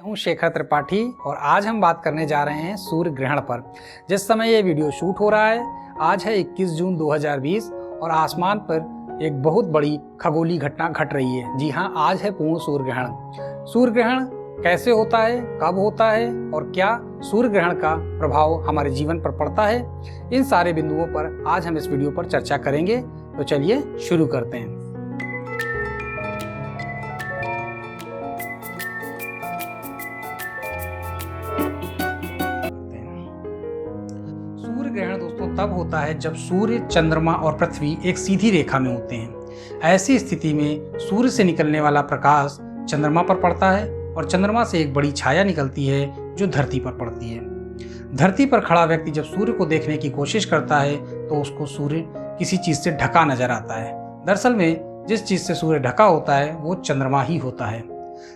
हूं शेखर त्रिपाठी और आज हम बात करने जा रहे हैं सूर्य ग्रहण पर। जिस समय ये वीडियो शूट हो रहा है आज है 21 जून 2020 और आसमान पर एक बहुत बड़ी खगोलीय घटना घट रही है। जी हाँ, आज है पूर्ण सूर्य ग्रहण। सूर्य ग्रहण कैसे होता है, कब होता है और क्या सूर्य ग्रहण का प्रभाव हमारे जीवन पर पड़ता है, इन सारे बिंदुओं पर आज हम इस वीडियो पर चर्चा करेंगे। तो चलिए शुरू करते हैं। सूर्य ग्रहण दोस्तों तब होता है जब सूर्य, चंद्रमा और पृथ्वी एक सीधी रेखा में होते हैं। ऐसी स्थिति में सूर्य से निकलने वाला प्रकाश चंद्रमा पर पड़ता है और चंद्रमा से एक बड़ी छाया निकलती है जो धरती पर पड़ती है। धरती पर खड़ा व्यक्ति जब सूर्य को देखने की कोशिश करता है तो उसको सूर्य किसी चीज से ढका नजर आता है। दरअसल में जिस चीज से सूर्य ढका होता है वो चंद्रमा ही होता है।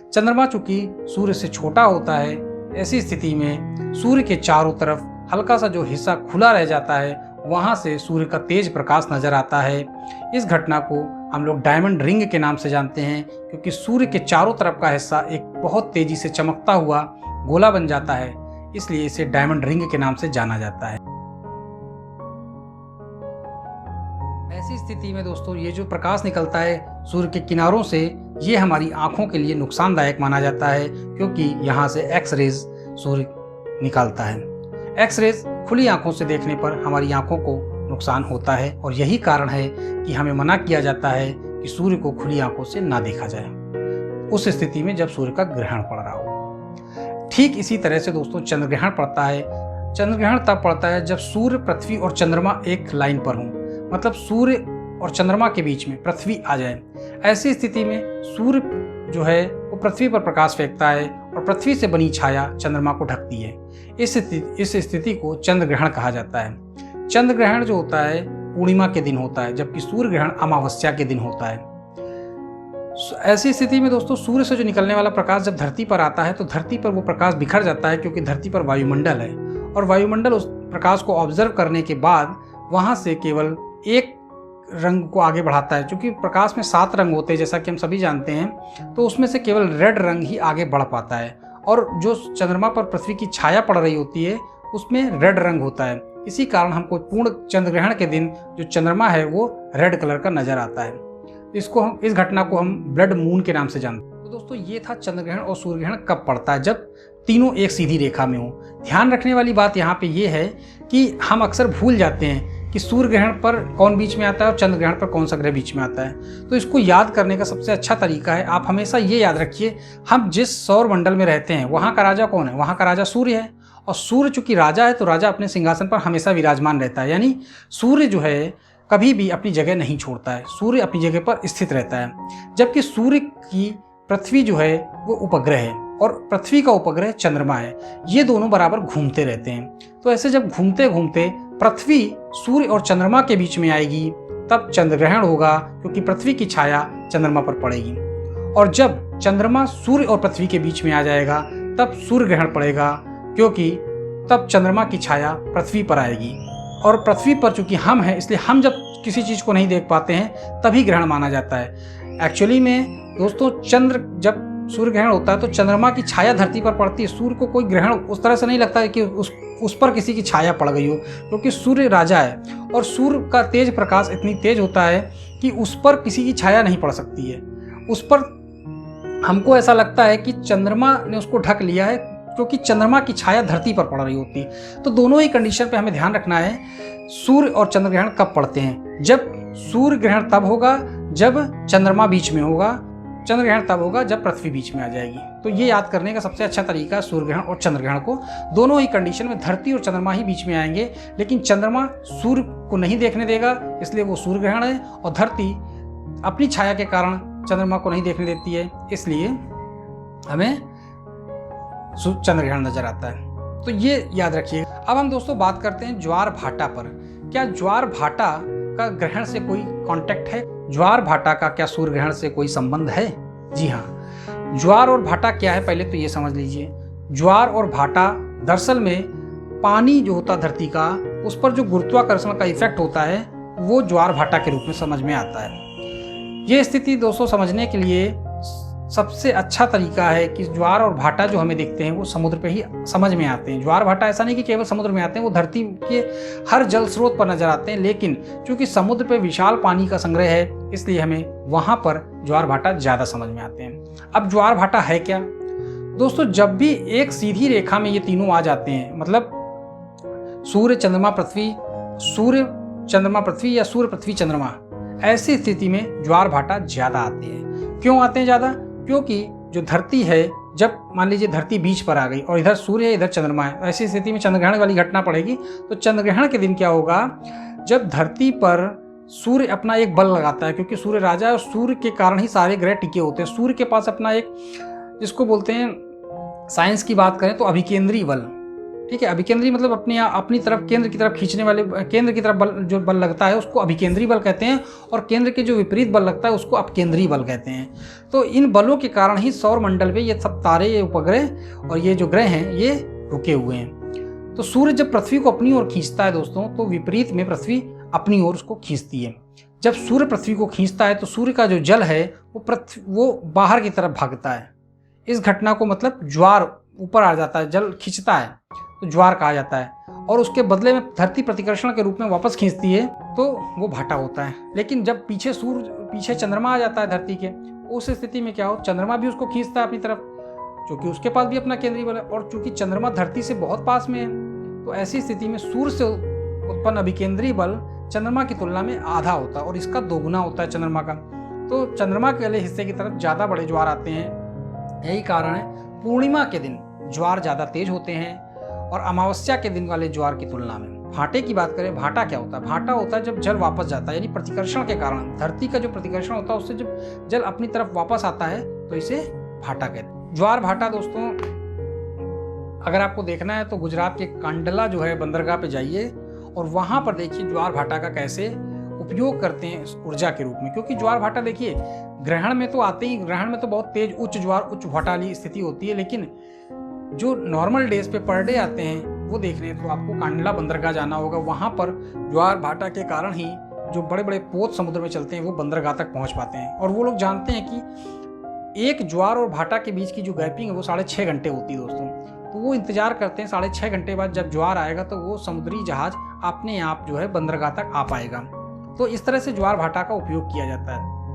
चंद्रमा चूंकि सूर्य से छोटा होता है, ऐसी स्थिति में सूर्य के चारों तरफ हल्का सा जो हिस्सा खुला रह जाता है वहां से सूर्य का तेज प्रकाश नजर आता है। इस घटना को हम लोग डायमंड रिंग के नाम से जानते हैं, क्योंकि सूर्य के चारों तरफ का हिस्सा एक बहुत तेजी से चमकता हुआ गोला बन जाता है, इसलिए इसे डायमंड रिंग के नाम से जाना जाता है। ऐसी स्थिति में दोस्तों ये जो प्रकाश निकलता है सूर्य के किनारों से, ये हमारी आंखों के लिए नुकसानदायक माना जाता है, क्योंकि यहाँ से एक्स रेज सूर्य निकालता है। एक्स रेज खुली आंखों से देखने पर हमारी आंखों को नुकसान होता है और यही कारण है कि हमें मना किया जाता है कि सूर्य को खुली आंखों से ना देखा जाए उस स्थिति में जब सूर्य का ग्रहण पड़ रहा हो। ठीक इसी तरह से दोस्तों चंद्र ग्रहण पड़ता है। चंद्र ग्रहण तब पड़ता है जब सूर्य, पृथ्वी और चंद्रमा एक लाइन पर हों, मतलब सूर्य और चंद्रमा के बीच में पृथ्वी आ जाए। ऐसी स्थिति में सूर्य जो है वो पृथ्वी पर प्रकाश फेंकता है और पृथ्वी से बनी छाया चंद्रमा को ढकती है। इस स्थिति को चंद्र ग्रहण कहा जाता है। चंद्र ग्रहण जो होता है पूर्णिमा के दिन होता है, जबकि सूर्य ग्रहण अमावस्या के दिन होता है। ऐसी स्थिति में दोस्तों सूर्य से जो निकलने वाला प्रकाश जब धरती पर आता है तो धरती पर वो प्रकाश बिखर जाता है, क्योंकि धरती पर वायुमंडल है और वायुमंडल उस प्रकाश को ऑब्जर्व करने के बाद वहां से केवल एक रंग को आगे बढ़ाता है। क्योंकि प्रकाश में 7 रंग होते हैं जैसा कि हम सभी जानते हैं, तो उसमें से केवल रेड रंग ही आगे बढ़ पाता है और जो चंद्रमा पर पृथ्वी की छाया पड़ रही होती है उसमें रेड रंग होता है। इसी कारण हमको पूर्ण चंद्र ग्रहण के दिन जो चंद्रमा है वो रेड कलर का नजर आता है। इस घटना को हम ब्लड मून के नाम से जानते हैं। तो दोस्तों ये था चंद्र ग्रहण और सूर्य ग्रहण कब पड़ता है, जब तीनों एक सीधी रेखा में हो। ध्यान रखने वाली बात यहाँ पे ये है कि हम अक्सर भूल जाते हैं कि सूर्य ग्रहण पर कौन बीच में आता है और चंद्र ग्रहण पर कौन सा ग्रह बीच में आता है। तो इसको याद करने का सबसे अच्छा तरीका है, आप हमेशा ये याद रखिए, हम जिस सौर मंडल में रहते हैं वहाँ का राजा कौन है, वहाँ का राजा सूर्य है। और सूर्य चूंकि राजा है तो राजा अपने सिंहासन पर हमेशा विराजमान रहता है, यानी सूर्य जो है कभी भी अपनी जगह नहीं छोड़ता है, सूर्य अपनी जगह पर स्थित रहता है। जबकि सूर्य की पृथ्वी जो है वो उपग्रह है और पृथ्वी का उपग्रह चंद्रमा है, ये दोनों बराबर घूमते रहते हैं। तो ऐसे जब घूमते घूमते पृथ्वी सूर्य और चंद्रमा के बीच में आएगी तब चंद्र ग्रहण होगा, क्योंकि पृथ्वी की छाया चंद्रमा पर पड़ेगी। और जब चंद्रमा सूर्य और पृथ्वी के बीच में आ जाएगा तब सूर्य ग्रहण पड़ेगा, क्योंकि तब चंद्रमा की छाया पृथ्वी पर आएगी और पृथ्वी पर चूंकि हम हैं इसलिए हम जब किसी चीज को नहीं देख पाते हैं तभी ग्रहण माना जाता है। एक्चुअली में दोस्तों जब सूर्य ग्रहण होता है तो चंद्रमा की छाया धरती पर पड़ती है। सूर्य को कोई ग्रहण उस तरह से नहीं लगता है कि उस पर किसी की छाया पड़ गई हो, क्योंकि सूर्य राजा है और सूर्य का तेज प्रकाश इतनी तेज होता है कि उस पर किसी की छाया नहीं पड़ सकती है। उस पर हमको ऐसा लगता है कि चंद्रमा ने उसको ढक लिया है, क्योंकि चंद्रमा की छाया धरती पर पड़ रही होती है। तो दोनों ही कंडीशन पे हमें ध्यान रखना है। सूर्य और चंद्र ग्रहण कब पड़ते हैं, जब सूर्य ग्रहण तब होगा जब चंद्रमा बीच में होगा, चंद्र ग्रहण तब होगा जब पृथ्वी बीच में आ जाएगी। तो ये याद करने का सबसे अच्छा तरीका है सूर्य ग्रहण और चंद्र ग्रहण को। दोनों ही कंडीशन में धरती और चंद्रमा ही बीच में आएंगे, लेकिन चंद्रमा सूर्य को नहीं देखने देगा इसलिए वो सूर्य ग्रहण है, और धरती अपनी छाया के कारण चंद्रमा को नहीं देखने देती है इसलिए हमें चंद्र ग्रहण नजर आता है। तो ये याद रखिए। अब हम दोस्तों बात करते हैं ज्वार भाटा पर। क्या ज्वार भाटा का ग्रहण से कोई कांटेक्ट है, ज्वार भाटा का क्या सूर्य ग्रहण से कोई संबंध है? जी हाँ, ज्वार और भाटा क्या है पहले तो ये समझ लीजिए। ज्वार और भाटा दरअसल में पानी जो होता धरती का, उस पर जो गुरुत्वाकर्षण का इफेक्ट होता है वो ज्वार भाटा के रूप में समझ में आता है। ये स्थिति दोस्तों समझने के लिए सबसे अच्छा तरीका है कि ज्वार और भाटा जो हमें दिखते हैं वो समुद्र पे ही समझ में आते हैं। ज्वार भाटा ऐसा नहीं कि केवल समुद्र में आते हैं, वो धरती के हर जल स्रोत पर नजर आते हैं, लेकिन चूंकि समुद्र पे विशाल पानी का संग्रह है इसलिए हमें वहां पर ज्वार भाटा ज़्यादा समझ में आते हैं। अब ज्वार भाटा है क्या दोस्तों? जब भी एक सीधी रेखा में ये तीनों आ जाते हैं, मतलब सूर्य चंद्रमा पृथ्वी, सूर्य चंद्रमा पृथ्वी या सूर्य पृथ्वी चंद्रमा, ऐसी स्थिति में ज्वार भाटा ज़्यादा आते हैं। क्यों आते हैं ज़्यादा? क्योंकि जो धरती है, जब मान लीजिए धरती बीच पर आ गई और इधर सूर्य है इधर चंद्रमा है, ऐसी स्थिति में चंद्रग्रहण वाली घटना पड़ेगी। तो चंद्रग्रहण के दिन क्या होगा? जब धरती पर सूर्य अपना एक बल लगाता है, क्योंकि सूर्य राजा है और सूर्य के कारण ही सारे ग्रह टिके होते हैं। सूर्य के पास अपना एक, जिसको बोलते हैं, साइंस की बात करें तो अभिकेंद्री बल, ठीक है। अभिकेंद्री मतलब अपनी तरफ, केंद्र की तरफ खींचने वाले, केंद्र की तरफ बल, जो बल लगता है उसको अभिकेंद्री बल कहते हैं, और केंद्र के जो विपरीत बल लगता है उसको अपकेंद्री बल कहते हैं। तो इन बलों के कारण ही सौर मंडल में ये सब तारे, ये उपग्रह और ये जो ग्रह हैं ये रुके हुए हैं। तो सूर्य जब पृथ्वी को अपनी ओर खींचता है दोस्तों, तो विपरीत में पृथ्वी अपनी ओर उसको खींचती है। जब सूर्य पृथ्वी को खींचता है तो सूर्य का जो जल है वो बाहर की तरफ भागता है। इस घटना को मतलब ज्वार, ऊपर आ जाता है, जल खींचता है तो ज्वार कहा जाता है, और उसके बदले में धरती प्रतिकर्षण के रूप में वापस खींचती है तो वो भाटा होता है। लेकिन जब पीछे चंद्रमा आ जाता है धरती के, उस स्थिति में क्या हो, चंद्रमा भी उसको खींचता है अपनी तरफ, क्योंकि उसके पास भी अपना केंद्रीय बल है, और चूंकि चंद्रमा धरती से बहुत पास में है, तो ऐसी स्थिति में सूर्य से उत्पन्न अभिकेंद्रीय बल चंद्रमा की तुलना में आधा होता है और इसका दोगुना होता है चंद्रमा का। तो चंद्रमा के वाले हिस्से की तरफ ज़्यादा बड़े ज्वार आते हैं। यही कारण है पूर्णिमा के दिन ज्वार ज़्यादा तेज होते हैं और अमावस्या के दिन वाले ज्वार की तुलना में। भाटे की बात करें, भाटा क्या होता है? भाटा होता है जब जल वापस जाता है, यानी प्रतिकर्षण के कारण, धरती का जो प्रतिकर्षण होता है उससे जब जल अपनी तरफ वापस आता है तो इसे भाटा कहते हैं। ज्वार भाटा दोस्तों अगर आपको देखना है तो गुजरात के कांडला जो है बंदरगाह पे जाइए और वहाँ पर देखिए ज्वार भाटा का कैसे उपयोग करते हैं ऊर्जा के रूप में। क्योंकि ज्वार भाटा देखिए ग्रहण में तो आते ही, ग्रहण में तो बहुत तेज उच्च ज्वार, उच्च भाटा वाली स्थिति होती है, लेकिन जो नॉर्मल डेज पे पर डे आते हैं वो देखने तो आपको कांडला बंदरगाह जाना होगा। वहाँ पर ज्वार भाटा के कारण ही जो बड़े बड़े पोत समुद्र में चलते हैं वो बंदरगाह तक पहुँच पाते हैं। और वो लोग जानते हैं कि एक ज्वार और भाटा के बीच की जो गैपिंग है वो 6.5 घंटे होती है दोस्तों। तो वो इंतजार करते हैं 6.5 घंटे बाद जब ज्वार आएगा तो वो समुद्री जहाज अपने आप जो है बंदरगाह तक आ पाएगा। तो इस तरह से ज्वार भाटा का उपयोग किया जाता है।